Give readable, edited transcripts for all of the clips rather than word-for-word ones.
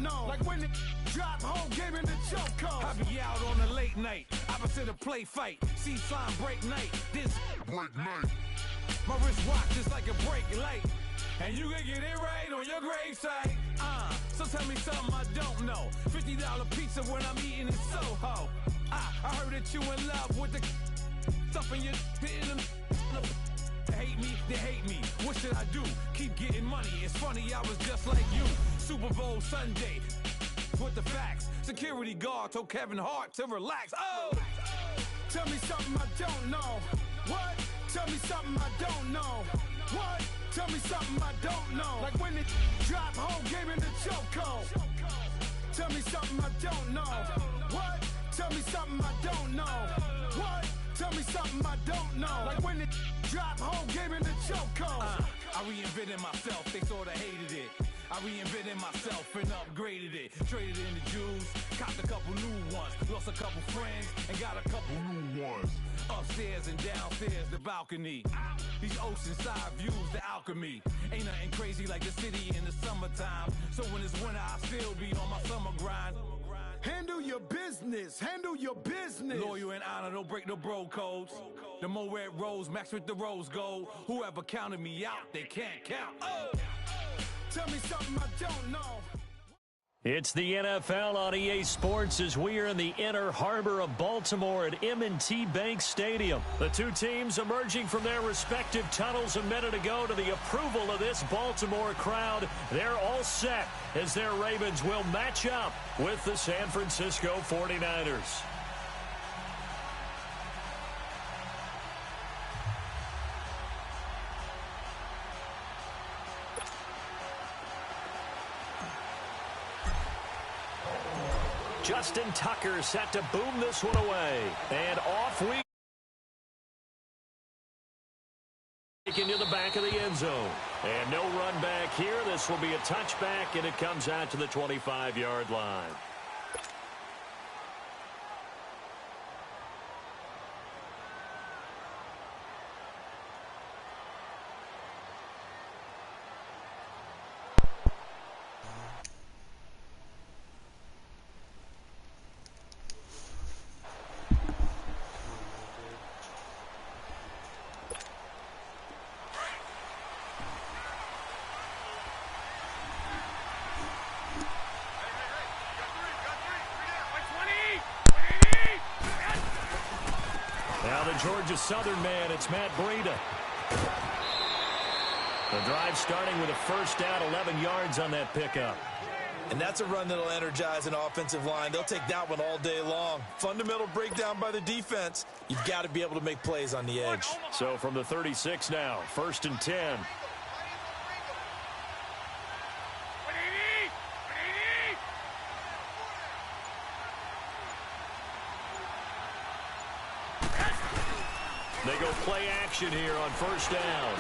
know. Like when it drop home, game in the chokehold. I be out on a late night, opposite a play fight. See slime break night, this break night. My wrist watch is like a brake light, and you can get it right on your gravesite. So tell me something I don't know. $50 pizza when I'm eating in Soho. I heard that you in love with the stuff in your hate me, they hate me. What should I do? Keep getting money. It's funny, I was just like you. Super Bowl Sunday with the facts. Security guard told Kevin Hart to relax. Oh, tell me something I don't know. What? Tell me something I don't know. What? Tell me something I don't know. Like when it drop home, game in the chokehold. Tell me something I don't know. What? Tell me something I don't know. What? Tell me something I don't know. Like when it drop home, game in the chokehold. I reinvented myself, they sorta hated it. I reinvented myself and upgraded it. Traded in the Jews, copped a couple new ones. Lost a couple friends and got a couple new ones. Upstairs and downstairs, the balcony. These oceanside views, the alchemy. Ain't nothing crazy like the city in the summertime. So when it's winter, I still be on my summer grind. Handle your business, handle your business. Loyal and honor, don't break the bro codes. The more red rose, max with the rose gold. Whoever counted me out, they can't count. Oh! Tell me something I don't know. It's the NFL on EA Sports as we are in the inner harbor of Baltimore at M&T Bank Stadium. The two teams emerging from their respective tunnels a minute ago to the approval of this Baltimore crowd. They're all set as their Ravens will match up with the San Francisco 49ers. Justin Tucker set to boom this one away. And off we into the back of the end zone. And no run back here. This will be a touchback, and it comes out to the 25-yard line. Now the Georgia Southern man, it's Matt Breida. The drive starting with a first down, 11 yards on that pickup. And that's a run that'll energize an offensive line. They'll take that one all day long. Fundamental breakdown by the defense. You've got to be able to make plays on the edge. So from the 36 now, 1st and 10. They go play action here on first down.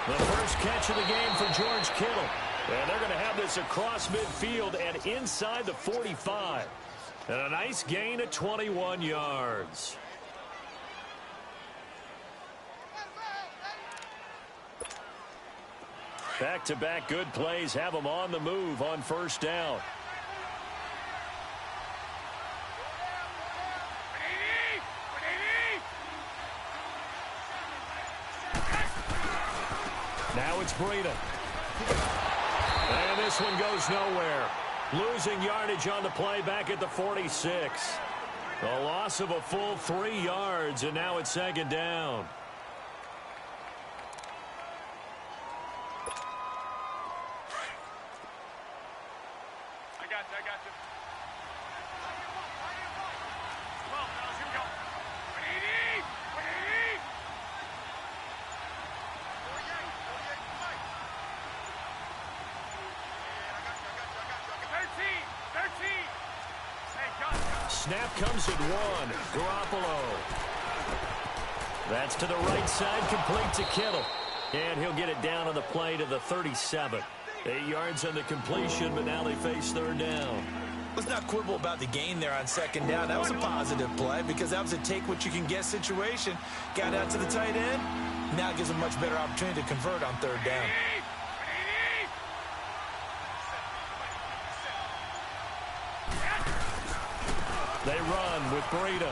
The first catch of the game for George Kittle. And they're going to have this across midfield and inside the 45. And a nice gain of 21 yards. Back-to-back good plays have them on the move on first down. Now it's Breida. And this one goes nowhere. Losing yardage on the play back at the 46. A loss of a full 3 yards, and now it's 2nd down. I got you. Snap comes at 1. Garoppolo. That's to the right side, complete to Kittle. And he'll get it down on the play to the 37. 8 yards on the completion, but now they face 3rd down. Let's not quibble about the gain there on 2nd down. That was a positive play because that was a take-what-you-can-get situation. Got out to the tight end. Now it gives a much better opportunity to convert on 3rd down. They run with Breida.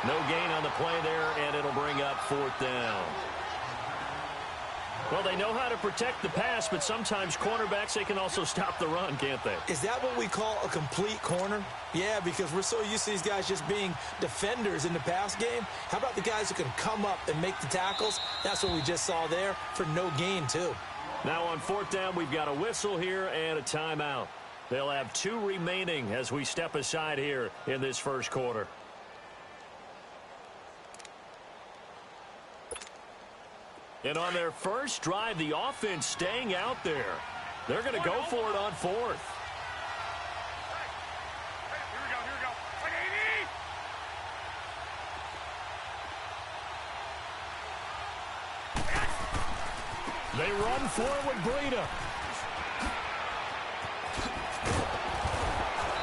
No gain on the play there, and it'll bring up 4th down. Well, they know how to protect the pass, but sometimes cornerbacks, they can also stop the run, can't they? Is that what we call a complete corner? Yeah, because we're so used to these guys just being defenders in the pass game. How about the guys who can come up and make the tackles? That's what we just saw there for no gain, too. Now on 4th down, we've got a whistle here and a timeout. They'll have 2 remaining as we step aside here in this first quarter. And on their first drive, the offense staying out there. They're going to go for it on 4th. Here we go. Like 80. They run for it with Breida.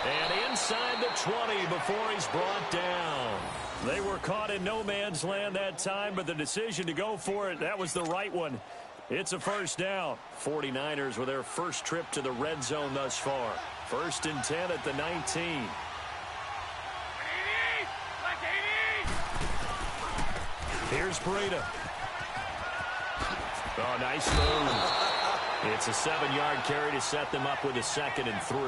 And inside the 20 before he's brought down. They were caught in no man's land that time, but the decision to go for it, that was the right one. It's a first down. 49ers with their first trip to the red zone thus far. 1st and 10 at the 19. Like 80. Here's Breida. Oh, nice move. It's a 7-yard carry to set them up with a 2nd and 3.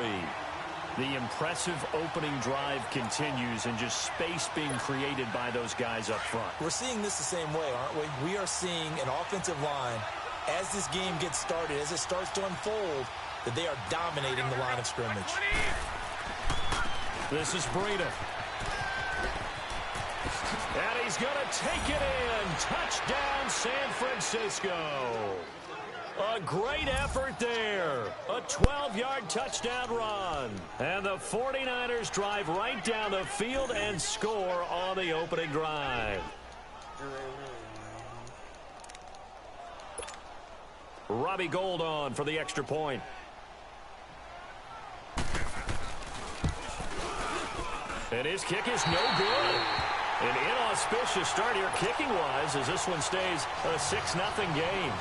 The impressive opening drive continues and just space being created by those guys up front. We're seeing this the same way, aren't we? We are seeing an offensive line, as this game gets started, as it starts to unfold, that they are dominating the line of scrimmage. This is Breida. And he's going to take it in. Touchdown, San Francisco. A great effort there. A 12-yard touchdown run. And the 49ers drive right down the field and score on the opening drive. Robbie Gould on for the extra point. And his kick is no good. An inauspicious start here kicking-wise as this one stays a 6-0 game.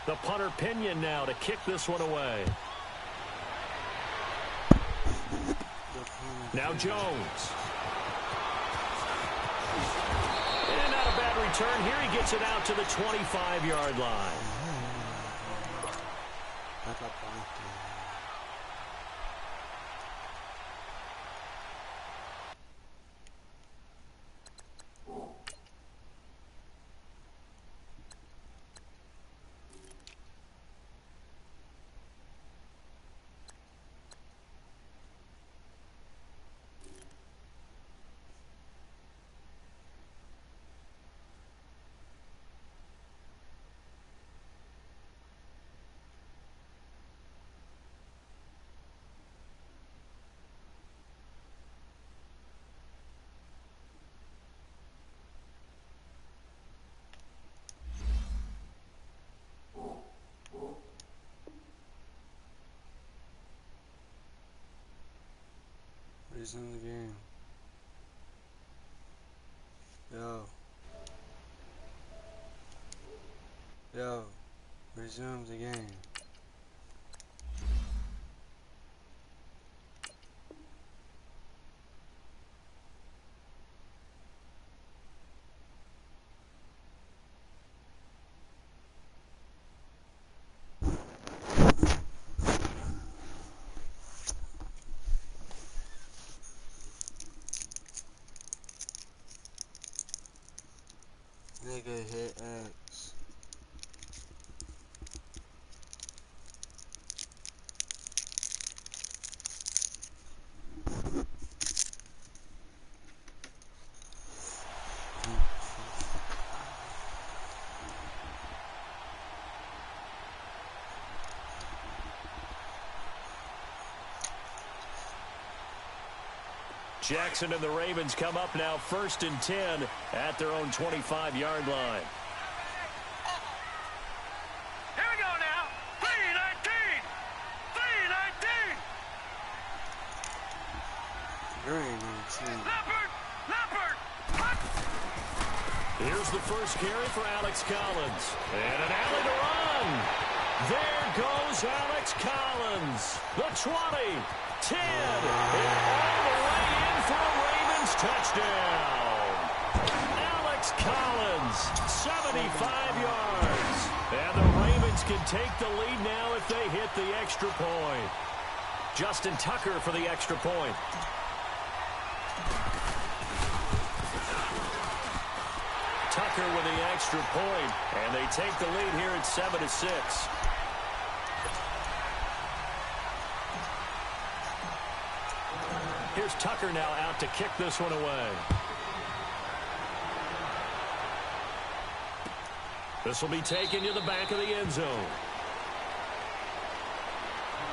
The punter Pinion now to kick this one away. Now Jones. And not a bad return here. He gets it out to the 25-yard line. In the game. Yo, resume the game. Nigga hit X. Jackson and the Ravens come up now 1st and 10 at their own 25-yard line. Here we go now. 3-19. 3-19. Very 19. Leopard. Here's the first carry for Alex Collins. And an alley to run. There goes Alex Collins. The 20, 10, and all the way in for a Ravens touchdown. Alex Collins, 75 yards. And the Ravens can take the lead now if they hit the extra point. Justin Tucker for the extra point. Tucker with the extra point, and they take the lead here at 7-6. Here's Tucker now out to kick this one away. This will be taken to the back of the end zone.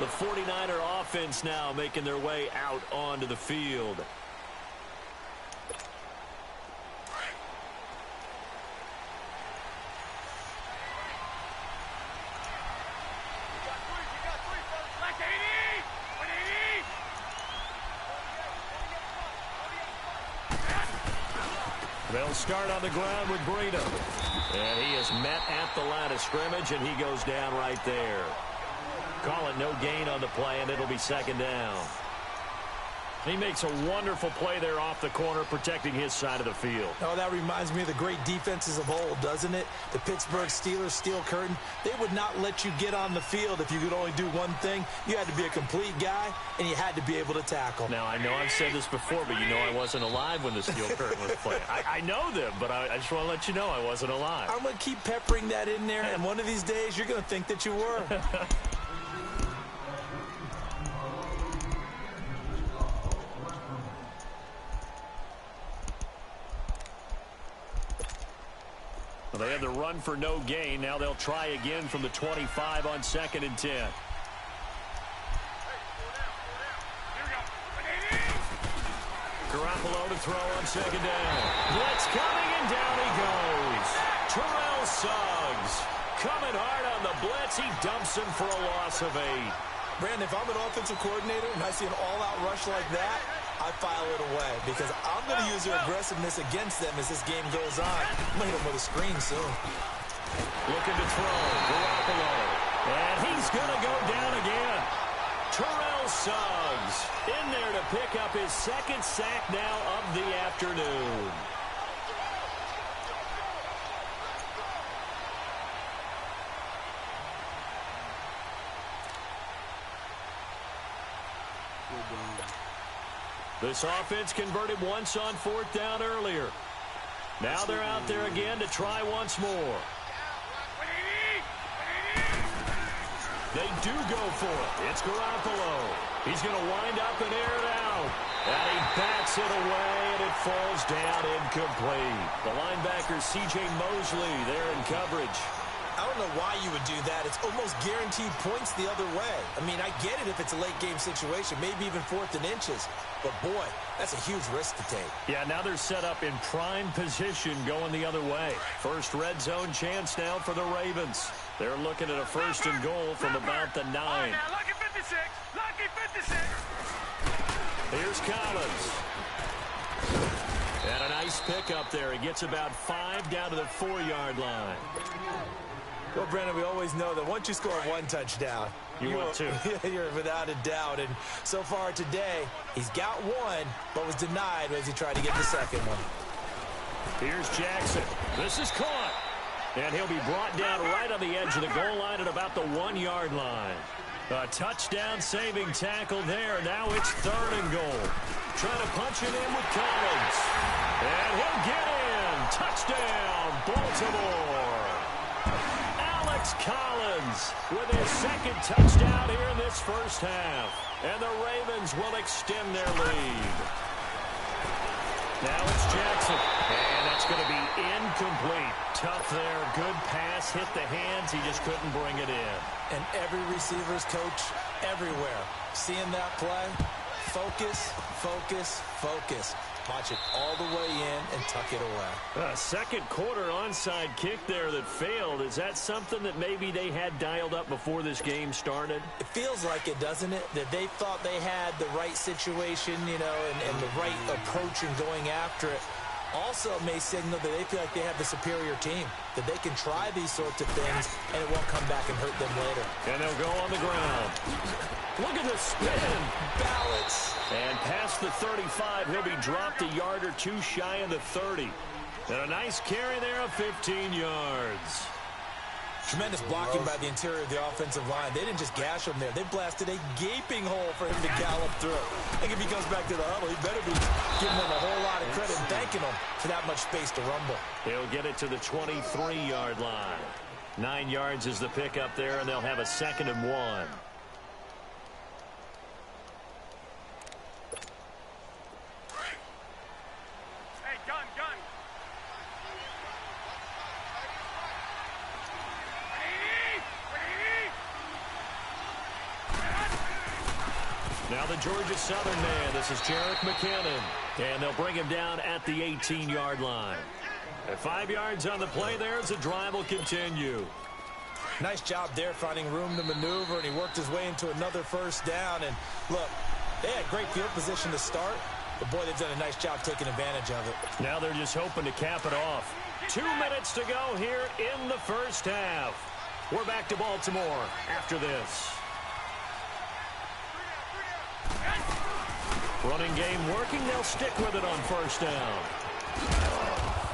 The 49er offense now making their way out onto the field. They'll start on the ground with Breida. And he is met at the line of scrimmage, and he goes down right there. Call it no gain on the play, and it'll be 2nd down. He makes a wonderful play there off the corner, protecting his side of the field. Oh, that reminds me of the great defenses of old, doesn't it? The Pittsburgh Steelers steel curtain. They would not let you get on the field if you could only do one thing. You had to be a complete guy, and you had to be able to tackle. Now, I know I've said this before, but you know I wasn't alive when the steel curtain was playing. I know them, but I just want to let you know I wasn't alive. I'm going to keep peppering that in there, and one of these days you're going to think that you were. Well, they had the run for no gain. Now they'll try again from the 25 on 2nd and 10. Garoppolo to throw on 2nd down. Blitz coming, and down he goes. Terrell Suggs coming hard on the blitz. He dumps him for a loss of 8. Brandon, if I'm an offensive coordinator and I see an all-out rush like that, I file it away because I'm going to use their aggressiveness against them as this game goes on. I'm going to hit them with a screen soon. Looking to throw. Garoppolo. And he's going to go down again. Terrell Suggs in there to pick up his 2nd sack now of the afternoon. This offense converted once on 4th down earlier. Now they're out there again to try once more. They do go for it. It's Garoppolo. He's going to wind up and air it out. And he bats it away, and it falls down incomplete. The linebacker, C.J. Mosley, there in coverage. I don't know why you would do that. It's almost guaranteed points the other way. I mean, I get it if it's a late-game situation, maybe even 4th and inches. But, boy, that's a huge risk to take. Yeah, now they're set up in prime position going the other way. First red zone chance now for the Ravens. They're looking at a 1st and goal from about the 9. All right, now, lucky 56. Lucky 56. Here's Collins. And a nice pickup there. He gets about 5 down to the 4-yard line. Well, Brandon, we always know that once you score one touchdown, you want two. You're without a doubt. And so far today, he's got one, but was denied as he tried to get the second one. Here's Jackson. This is caught. And he'll be brought down right on the edge of the goal line at about the 1-yard line. A touchdown-saving tackle there. Now it's 3rd and goal. Trying to punch it in with Collins. And he'll get in. Touchdown, Baltimore. Alex Collins with his 2nd touchdown here in this first half. And the Ravens will extend their lead. Now it's Jackson. And that's going to be incomplete. Tough there. Good pass. Hit the hands. He just couldn't bring it in. And every receiver's coach everywhere seeing that play, focus, focus, focus. Watch it all the way in and tuck it away. A second quarter onside kick there that failed. Is that something that maybe they had dialed up before this game started? It feels like it, doesn't it? That they thought they had the right situation, you know, and the right approach in going after it. Also, it may signal that they feel like they have the superior team, that they can try these sorts of things, and it won't come back and hurt them later. And they'll go on the ground. Look at the spin. Balance. And past the 35, he'll be dropped a yard or two shy of the 30. And a nice carry there of 15 yards. Tremendous blocking by the interior of the offensive line. They didn't just gash him there. They blasted a gaping hole for him to gallop through. I think if he goes back to the huddle, he better be giving them a whole lot of credit and thanking them for that much space to rumble. He'll get it to the 23-yard line. 9 yards is the pickup there, and they'll have a 2nd and 1. Now the Georgia Southern man. This is Jarek McKinnon. And they'll bring him down at the 18-yard line. At 5 yards on the play there as the drive will continue. Nice job there finding room to maneuver, and he worked his way into another first down. And look, they had great field position to start, but boy, they've done a nice job taking advantage of it. Now they're just hoping to cap it off. 2 minutes to go here in the first half. We're back to Baltimore after this. Running game working. They'll stick with it on first down.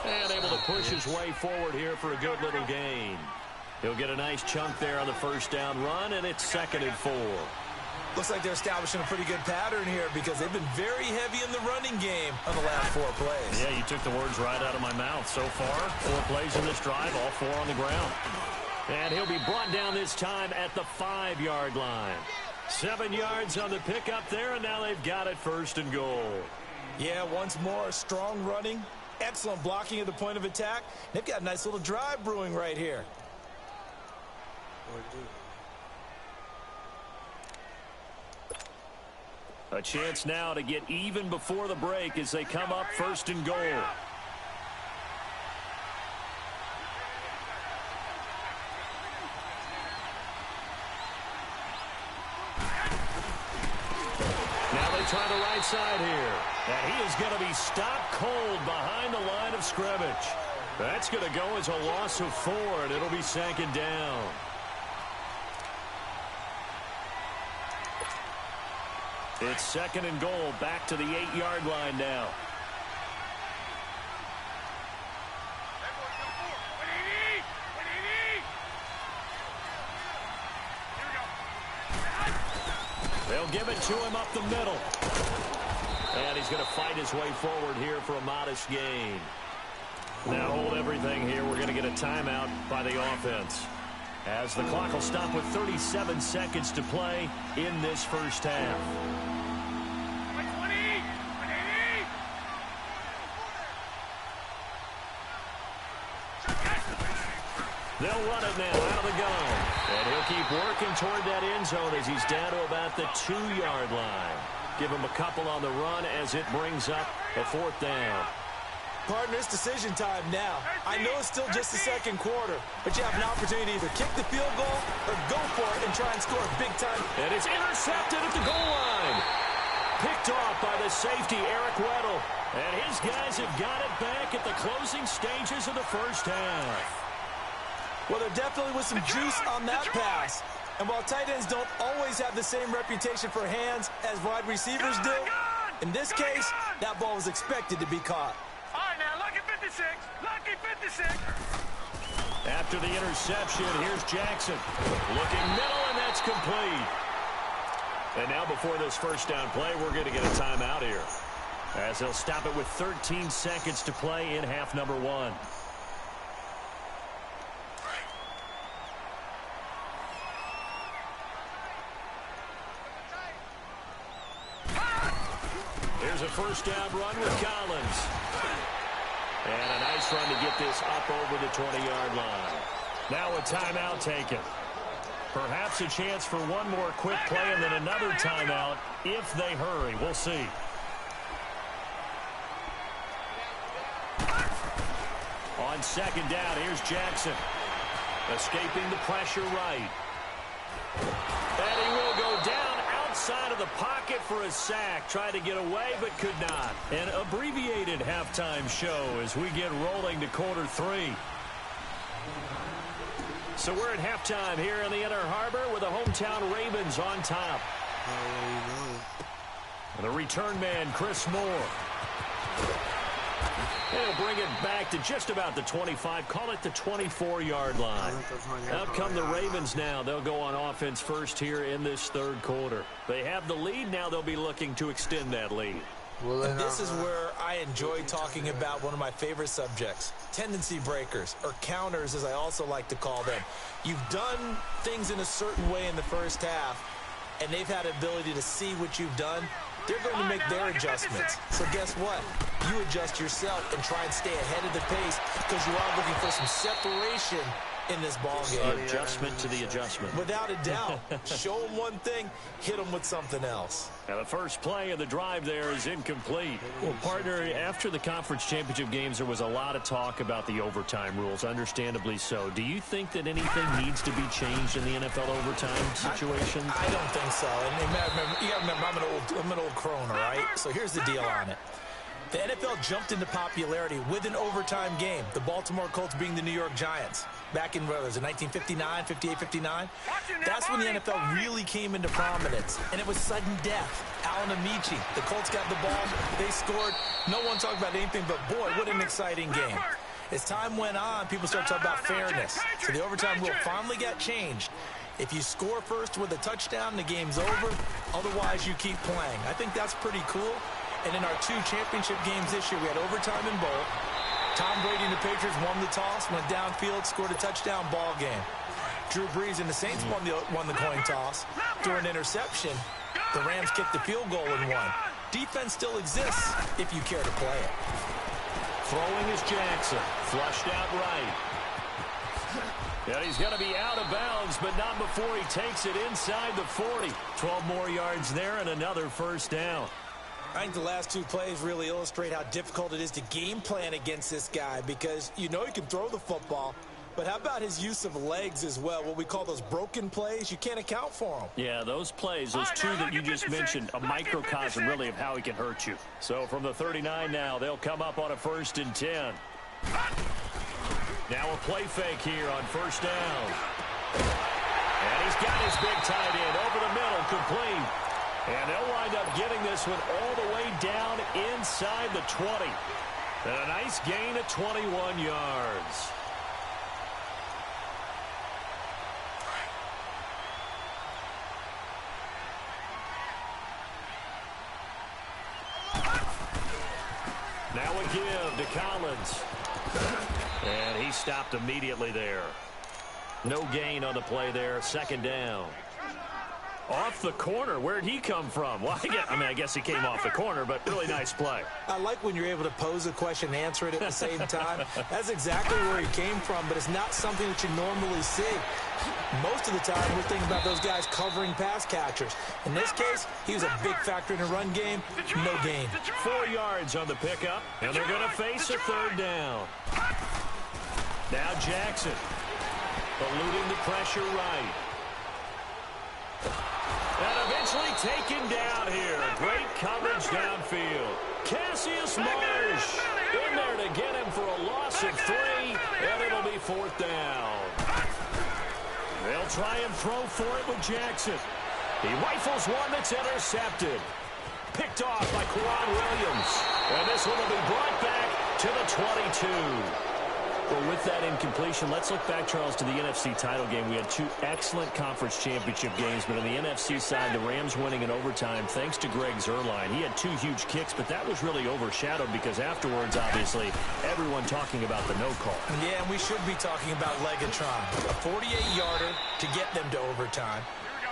And able to push his way forward here for a good little gain. He'll get a nice chunk there on the first down run, and it's 2nd and 4. Looks like they're establishing a pretty good pattern here because they've been very heavy in the running game on the last 4 plays. Yeah, you took the words right out of my mouth. So far, 4 plays in this drive, all 4 on the ground. And he'll be brought down this time at the 5-yard line. 7 yards on the pickup there, and now they've got it 1st and goal. Yeah, once more, strong running, excellent blocking at the point of attack. They've got a nice little drive brewing right here. A chance now to get even before the break as they come up 1st and goal. Try the right side here. And he is going to be stopped cold behind the line of scrimmage. That's going to go as a loss of 4, and it'll be 2nd down. It's 2nd and goal, back to the 8-yard line now. They'll give it to him up the middle. And he's going to fight his way forward here for a modest gain. Now hold everything here. We're going to get a timeout by the offense, as the clock will stop with 37 seconds to play in this first half. They'll run it now out of the gun. And he'll keep working toward that end zone as he's down to about the 2-yard line. Give him a couple on the run as it brings up a 4th down. Partner, it's decision time now. I know it's still just the 2nd quarter, but you have an opportunity to either kick the field goal or go for it and try and score big time. And it's intercepted at the goal line. Picked off by the safety, Eric Weddle. And his guys have got it back at the closing stages of the first half. Well, there definitely was some juice on that pass. And while tight ends don't always have the same reputation for hands as wide receivers do, in this case, that ball was expected to be caught. All right, now, lucky 56. Lucky 56. After the interception, here's Jackson. Looking middle, and that's complete. And now before this first down play, we're going to get a timeout here, as they'll stop it with 13 seconds to play in half number 1. Here's a first down run with Collins. And a nice run to get this up over the 20-yard line. Now a timeout taken. Perhaps a chance for one more quick play and then another timeout if they hurry. We'll see. On second down, here's Jackson. Escaping the pressure right. And he will go down outside of the pocket for a sack. Tried to get away, but could not. An abbreviated halftime show as we get rolling to quarter 3. So we're at halftime here in the Inner Harbor with the hometown Ravens on top. And the return man, Chris Moore. He'll bring it back to just about the 25. Call it the 24-yard line. Out come the Ravens now. They'll go on offense first here in this third quarter. They have the lead. Now they'll be looking to extend that lead. And this is where I enjoy talking about one of my favorite subjects, tendency breakers, or counters as I also like to call them. You've done things in a certain way in the first half, and they've had the ability to see what you've done. They're going to make their adjustments. So guess what? You adjust yourself and try and stay ahead of the pace because you are looking for some separation in this ball game. Adjustment to the adjustment. Without a doubt. Show them one thing, hit them with something else. Now the first play of the drive there is incomplete. Well, partner, after the conference championship games, there was a lot of talk about the overtime rules, understandably so. Do you think that anything needs to be changed in the NFL overtime situation? I don't think so. And you gotta remember, I'm an old crone, all right? So here's the deal on it. The NFL jumped into popularity with an overtime game, the Baltimore Colts being the New York Giants. Back in, what was it, 1959, 58, 59? That's when the NFL really came into prominence, and it was sudden death. Alan Amici, the Colts got the ball, they scored. No one talked about anything but, boy, what an exciting game. As time went on, people started talking about fairness. So the overtime rule finally got changed. If you score first with a touchdown, the game's over. Otherwise, you keep playing. I think that's pretty cool. And in our 2 championship games this year, we had overtime in both. Tom Brady and the Patriots won the toss, went downfield, scored a touchdown, ball game. Drew Brees and the Saints won the coin toss. Threw an interception. The Rams kicked the field goal and won. Defense still exists if you care to play it. Throwing is Jackson. Flushed out right. Yeah, he's going to be out of bounds, but not before he takes it inside the 40. 12 more yards there and another first down. I think the last 2 plays really illustrate how difficult it is to game plan against this guy because you know he can throw the football, but how about his use of legs as well? What we call those broken plays, you can't account for them. Yeah, those plays, those 2 that you just mentioned, a microcosm really of how he can hurt you. So from the 39 now, they'll come up on a 1st and 10. Now a play fake here on first down. And he's got his big tight end over the middle, complete. And they'll wind up getting this one all the way down inside the 20. And a nice gain of 21 yards. Now a give to Collins. And he stopped immediately there. No gain on the play there. 2nd down. Off the corner. Where'd he come from? Well, I guess he came off the corner, but really nice play. I like when you're able to pose a question and answer it at the same time. That's exactly where he came from, but it's not something that you normally see. Most of the time, we're thinking about those guys covering pass catchers. In this case, he was a big factor in the run game. No gain. 4 yards on the pickup, and they're going to face a 3rd down. Now Jackson, eluding the pressure right. And eventually taken down here. Great coverage downfield. Cassius Marsh in there to get him for a loss of 3, and it'll be 4th down. They'll try and throw for it with Jackson. He rifles one that's intercepted. Picked off by Quran Williams. And this one will be brought back to the 22. Well, with that incompletion, let's look back, Charles, to the NFC title game. We had 2 excellent conference championship games, but on the NFC side, the Rams winning in overtime thanks to Greg Zuerlein. He had 2 huge kicks, but that was really overshadowed because afterwards, obviously, everyone talking about the no call. Yeah, and we should be talking about Legatron. A 48-yarder to get them to overtime.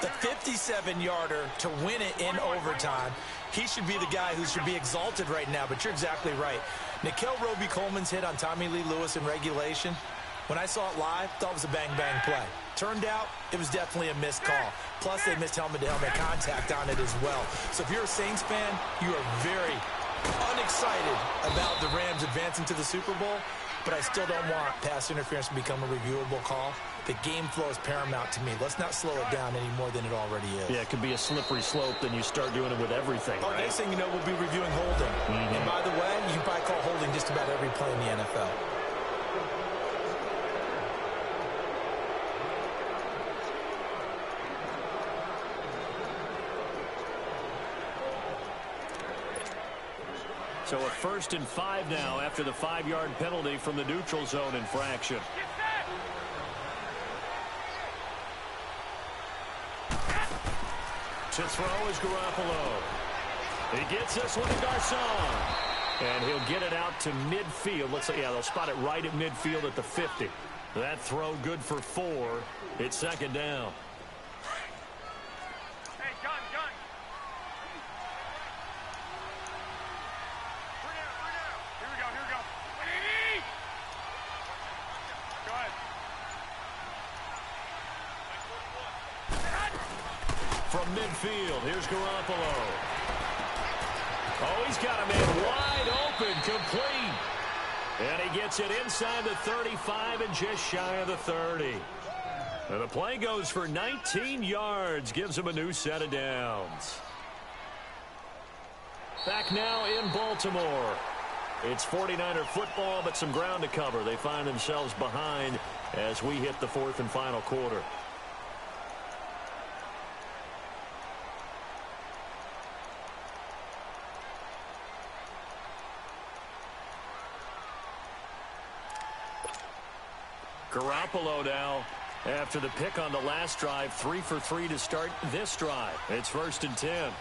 The 57-yarder to win it in overtime. He should be the guy who should be exalted right now, but you're exactly right. Nickel Roby-Coleman's hit on Tommy Lee Lewis in regulation, When I saw it live, thought it was a bang-bang play. Turned out, it was definitely a missed call. Plus, they missed helmet-to-helmet contact on it as well. So if you're a Saints fan, you are very unexcited about the Rams advancing to the Super Bowl, but I still don't want pass interference to become a reviewable call. The game flow is paramount to me. Let's not slow it down any more than it already is. Yeah, it could be a slippery slope, then you start doing it with everything. Oh, right? next thing you know, we'll be reviewing holding. And by the way, you can probably call holding just about every play in the NFL. So a 1st and 5 now after the 5-yard penalty from the neutral zone infraction. To throw is Garoppolo. He gets this one to Garcon. And he'll get it out to midfield. Let's say, yeah, they'll spot it right at midfield at the 50. That throw good for 4. It's 2nd down. Hey, gun. Here we go. Go ahead. From midfield, here's Garoppolo. Oh, he's got a man wide open, complete. And he gets it inside the 35 and just shy of the 30. And the play goes for 19 yards, gives him a new set of downs. Back now in Baltimore. It's 49er football, but some ground to cover. They find themselves behind as we hit the 4th and final quarter. Garoppolo now, after the pick on the last drive, 3 for 3 to start this drive. It's 1st and 10.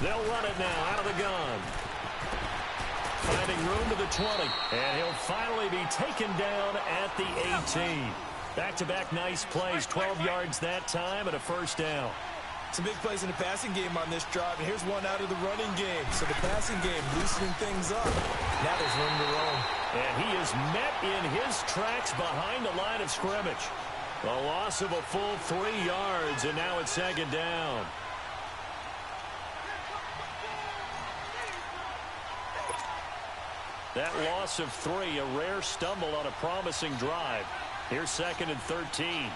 They'll run it now out of the gun. Finding room to the 20. And he'll finally be taken down at the 18. Back-to-back nice plays, 12 yards that time and a 1st down. Some big plays in the passing game on this drive, and here's one out of the running game. So the passing game loosening things up. Now there's room to roam. And he is met in his tracks behind the line of scrimmage. A loss of a full 3 yards, and now it's 2nd down. That loss of 3, a rare stumble on a promising drive. Here's 2nd and 13.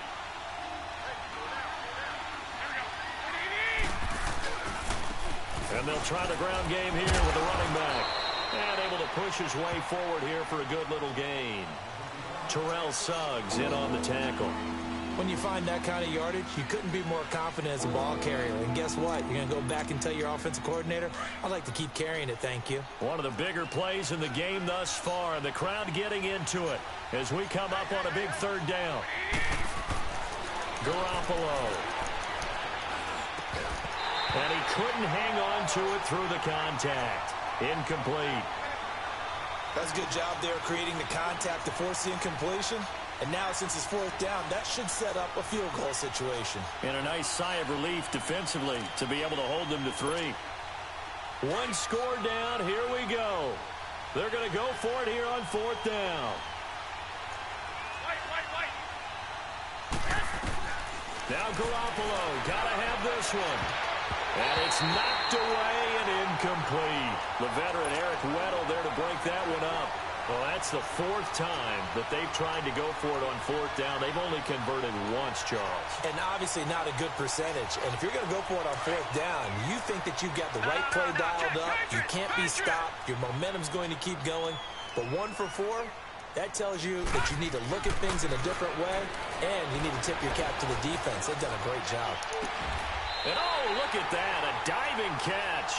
And they'll try the ground game here with the running back. And able to push his way forward here for a good little gain. Terrell Suggs in on the tackle. When you find that kind of yardage, you couldn't be more confident as a ball carrier. And guess what? You're going to go back and tell your offensive coordinator, I'd like to keep carrying it, thank you. One of the bigger plays in the game thus far. The crowd getting into it as we come up on a big 3rd down. Garoppolo. And he couldn't hang on to it through the contact. Incomplete. That's a good job there creating the contact to force the incompletion. And now, since it's 4th down, that should set up a field goal situation. And a nice sigh of relief defensively to be able to hold them to 3. 1 score down. Here we go. They're going to go for it here on 4th down. Now Garoppolo. Got to have this one. And it's knocked away and incomplete. The veteran Eric Weddle there to break that one up. Well, that's the 4th time that they've tried to go for it on 4th down. They've only converted once, Charles. And obviously not a good percentage. And if you're going to go for it on 4th down, you think that you've got the right play dialed up. You can't be stopped. Your momentum's going to keep going. But 1 for 4, that tells you that you need to look at things in a different way, and you need to tip your cap to the defense. They've done a great job. And oh, look at that, a diving catch.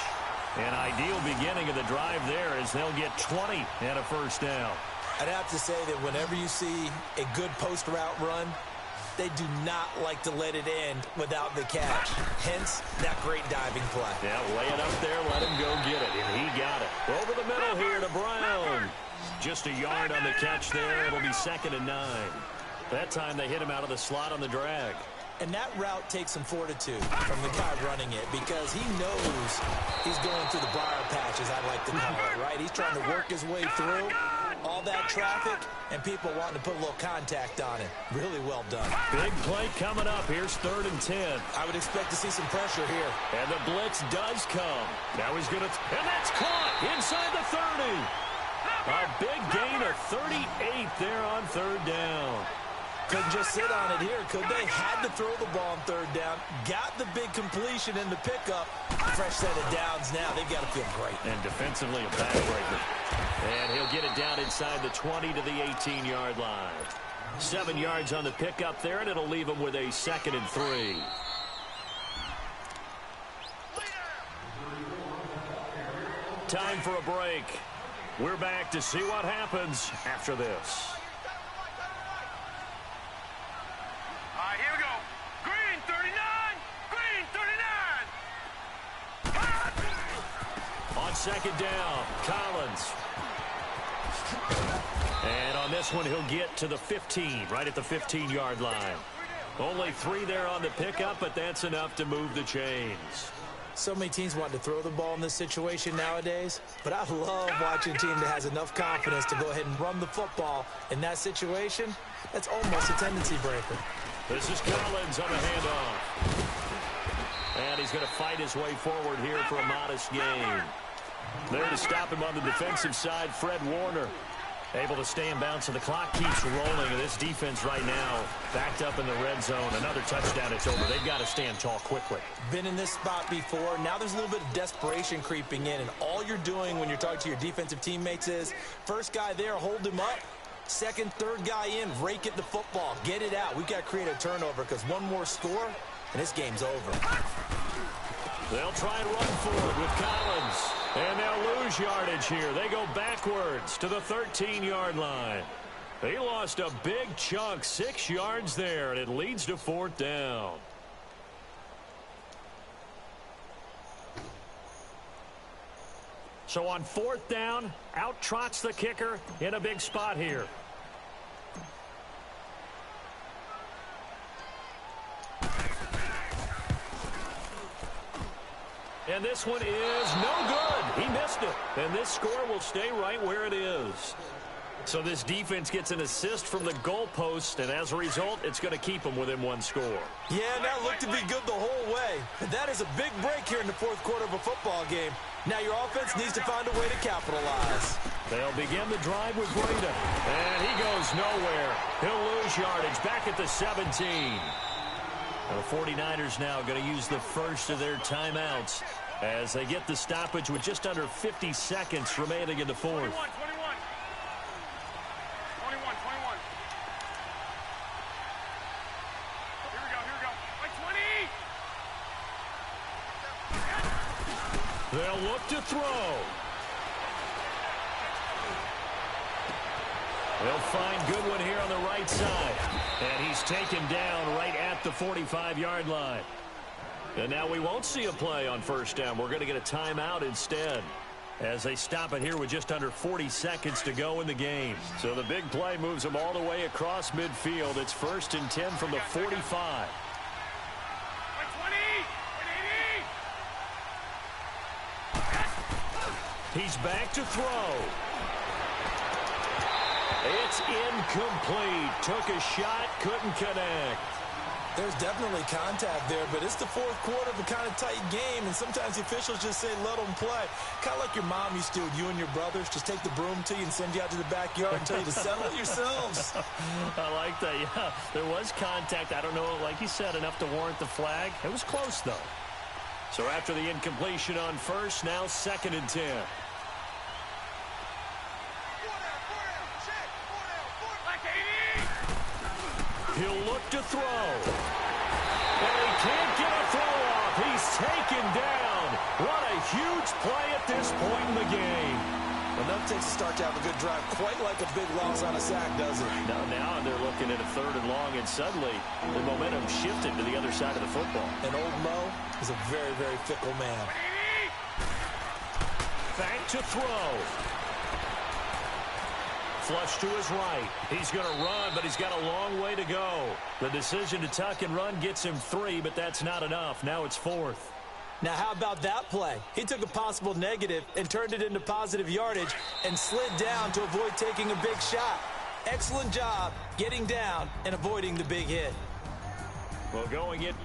An ideal beginning of the drive there as they'll get 20 and a 1st down. I'd have to say that whenever you see a good post route run, they do not like to let it end without the catch. Hence, that great diving play. Yeah, lay it up there, let him go get it, and he got it. Over the middle here to Brown. Just a yard on the catch there. It'll be 2nd and 9. That time they hit him out of the slot on the drag. And that route takes some fortitude from the guy running it because he knows he's going through the briar patch, as I like to call it, right? He's trying to work his way through. that traffic and people wanting to put a little contact on it. Really well done. Big play coming up. Here's 3rd and 10. I would expect to see some pressure here. And the blitz does come. Now he's going to, and that's caught inside the 30. A big gain of 38 there on 3rd down. Couldn't just sit on it here, could they? Had to throw the ball on 3rd down. Got the big completion in the pickup. Fresh set of downs now. They've got to feel great. And defensively a backbreaker. And he'll get it down inside the 20 to the 18-yard line. 7 yards on the pickup there, and it'll leave him with a 2nd and 3. Time for a break. We're back to see what happens after this. All right, here we go. Green 39. Green 39. On 2nd down, Collins. And on this one, he'll get to the 15, right at the 15-yard line. Only 3 there on the pickup, but that's enough to move the chains. So many teams want to throw the ball in this situation nowadays, but I love watching a team that has enough confidence to go ahead and run the football. In that situation, that's almost a tendency breaker. This is Collins on the handoff. And he's going to fight his way forward here for a modest gain. There to stop him on the defensive side, Fred Warner. Able to stay in bounds, and the clock keeps rolling. And this defense right now backed up in the red zone. Another touchdown, it's over. They've got to stand tall quickly. Been in this spot before. Now there's a little bit of desperation creeping in, and all you're doing when you're talking to your defensive teammates is first guy there, hold him up. Second, third guy in, rake at the football. Get it out. We've got to create a turnover because one more score, and this game's over. They'll try and run forward with Collins. And they'll lose yardage here. They go backwards to the 13-yard line. They lost a big chunk, 6 yards there, and it leads to 4th down. So on 4th down, out trots the kicker in a big spot here. And this one is no good. He missed it. And this score will stay right where it is. So this defense gets an assist from the goalpost, and as a result, it's going to keep them within 1 score. Yeah, that looked to be good the whole way. And that is a big break here in the 4th quarter of a football game. Now your offense needs to find a way to capitalize. They'll begin the drive with Breda. And he goes nowhere. He'll lose yardage back at the 17. The 49ers now going to use the first of their timeouts as they get the stoppage with just under 50 seconds remaining in the 4th. 21. Here we go. Like 20. They'll look to throw. They'll find Goodwin here on the right side. And he's taken down right at the 45-yard line. And now we won't see a play on 1st down. We're going to get a timeout instead as they stop it here with just under 40 seconds to go in the game. So the big play moves them all the way across midfield. It's 1st and 10 from the 45. He's back to throw. It's incomplete. Took a shot, couldn't connect. There's definitely contact there, but it's the 4th quarter of a kind of tight game, and sometimes the officials just say, let them play. Kind of like your mom used to do with you and your brothers. Just take the broom to you and send you out to the backyard and tell you to settle it yourselves. I like that, yeah. There was contact. I don't know, like you said, enough to warrant the flag. It was close, though. So after the incompletion on 1st, now 2nd and 10. He'll look to throw. And he can't get a throw off. He's taken down. What a huge play at this point in the game. Enough takes to start to have a good drive. Quite like a big loss on a sack, does it? Now they're looking at a 3rd and long, and suddenly the momentum shifted to the other side of the football. And old Mo is a very, very fickle man. Back to throw. Flush to his right. He's going to run, but he's got a long way to go. The decision to tuck and run gets him 3, but that's not enough. Now it's 4th. Now, how about that play? He took a possible negative and turned it into positive yardage and slid down to avoid taking a big shot. Excellent job getting down and avoiding the big hit. Well, going in.